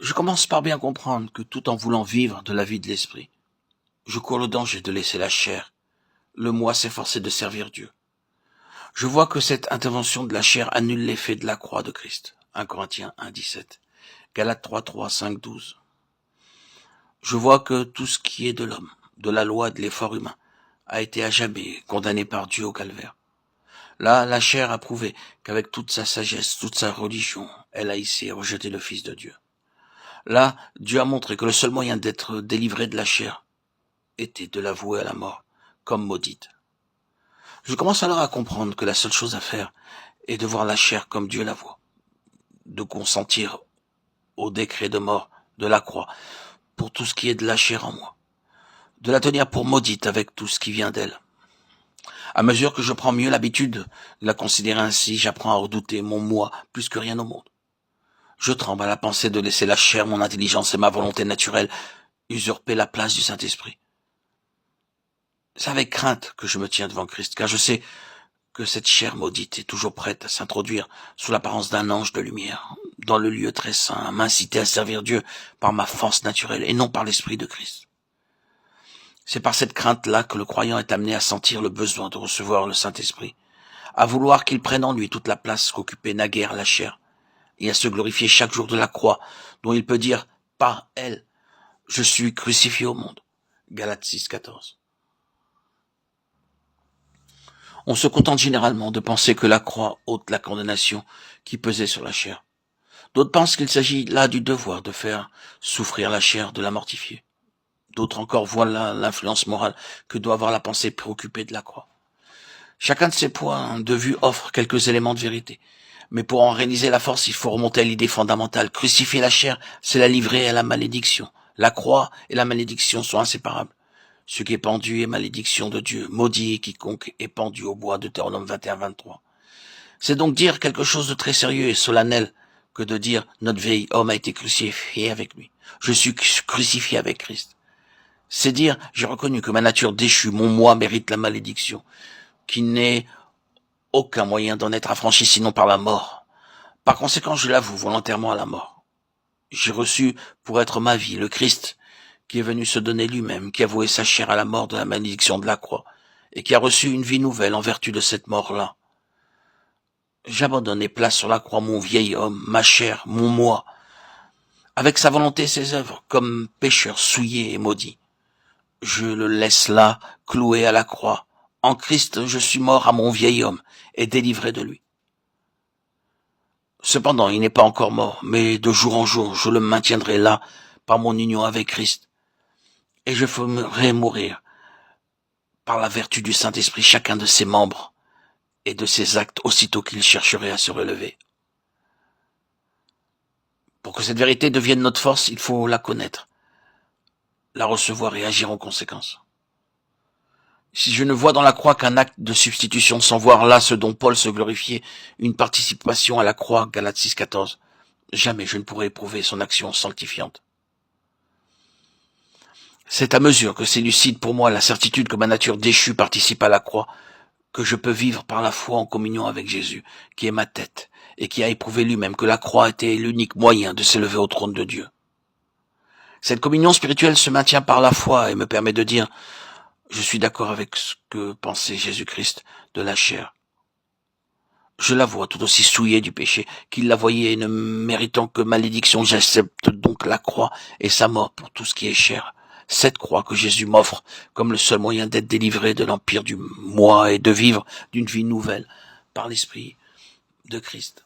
Je commence par bien comprendre que tout en voulant vivre de la vie de l'esprit, je cours le danger de laisser la chair, le moi s'efforcer de servir Dieu. Je vois que cette intervention de la chair annule l'effet de la croix de Christ. 1 Corinthiens 1, 17. Galates 3, 3, 5, 12. Je vois que tout ce qui est de l'homme, de la loi et de l'effort humain, a été à jamais condamné par Dieu au calvaire. Là, la chair a prouvé qu'avec toute sa sagesse, toute sa religion, elle a haïssé et rejeté le Fils de Dieu. Là, Dieu a montré que le seul moyen d'être délivré de la chair était de la vouer à la mort, comme maudite. Je commence alors à comprendre que la seule chose à faire est de voir la chair comme Dieu la voit, de consentir au décret de mort de la croix pour tout ce qui est de la chair en moi, de la tenir pour maudite avec tout ce qui vient d'elle. À mesure que je prends mieux l'habitude de la considérer ainsi, j'apprends à redouter mon moi plus que rien au monde. Je tremble à la pensée de laisser la chair, mon intelligence et ma volonté naturelle usurper la place du Saint-Esprit. C'est avec crainte que je me tiens devant Christ, car je sais que cette chair maudite est toujours prête à s'introduire sous l'apparence d'un ange de lumière, dans le lieu très saint, à m'inciter à servir Dieu par ma force naturelle et non par l'Esprit de Christ. C'est par cette crainte-là que le croyant est amené à sentir le besoin de recevoir le Saint-Esprit, à vouloir qu'il prenne en lui toute la place qu'occupait naguère la chair, et à se glorifier chaque jour de la croix, dont il peut dire, par elle, je suis crucifié au monde. Galates 6, 14. On se contente généralement de penser que la croix ôte la condamnation qui pesait sur la chair. D'autres pensent qu'il s'agit là du devoir de faire souffrir la chair, de la mortifier. D'autres encore voient là l'influence morale que doit avoir la pensée préoccupée de la croix. Chacun de ces points de vue offre quelques éléments de vérité. Mais pour en réaliser la force, il faut remonter à l'idée fondamentale. Crucifier la chair, c'est la livrer à la malédiction. La croix et la malédiction sont inséparables. Ce qui est pendu est malédiction de Dieu. Maudit quiconque est pendu au bois, Deutéronome 21, 23. C'est donc dire quelque chose de très sérieux et solennel que de dire notre vieil homme a été crucifié avec lui. Je suis crucifié avec Christ. C'est dire j'ai reconnu que ma nature déchue, mon moi mérite la malédiction, qu'il n'est aucun moyen d'en être affranchi sinon par la mort. Par conséquent, je l'avoue volontairement à la mort. J'ai reçu pour être ma vie le Christ qui est venu se donner lui-même, qui a voué sa chair à la mort de la malédiction de la croix, et qui a reçu une vie nouvelle en vertu de cette mort-là. J'abandonne et place sur la croix mon vieil homme, ma chair, mon moi, avec sa volonté et ses œuvres, comme pécheur souillé et maudit. Je le laisse là, cloué à la croix. En Christ, je suis mort à mon vieil homme et délivré de lui. Cependant, il n'est pas encore mort, mais de jour en jour, je le maintiendrai là, par mon union avec Christ. Et je ferai mourir, par la vertu du Saint-Esprit, chacun de ses membres et de ses actes aussitôt qu'il chercherait à se relever. Pour que cette vérité devienne notre force, il faut la connaître, la recevoir et agir en conséquence. Si je ne vois dans la croix qu'un acte de substitution sans voir là ce dont Paul se glorifiait, une participation à la croix, Galates 6, 14, jamais je ne pourrai éprouver son action sanctifiante. C'est à mesure que s'élucide pour moi la certitude que ma nature déchue participe à la croix, que je peux vivre par la foi en communion avec Jésus, qui est ma tête, et qui a éprouvé lui-même que la croix était l'unique moyen de s'élever au trône de Dieu. Cette communion spirituelle se maintient par la foi et me permet de dire « Je suis d'accord avec ce que pensait Jésus-Christ de la chair. Je la vois tout aussi souillée du péché qu'il la voyait et ne méritant que malédiction, j'accepte donc la croix et sa mort pour tout ce qui est cher. Cette croix que Jésus m'offre comme le seul moyen d'être délivré de l'empire du moi et de vivre d'une vie nouvelle par l'Esprit de Christ.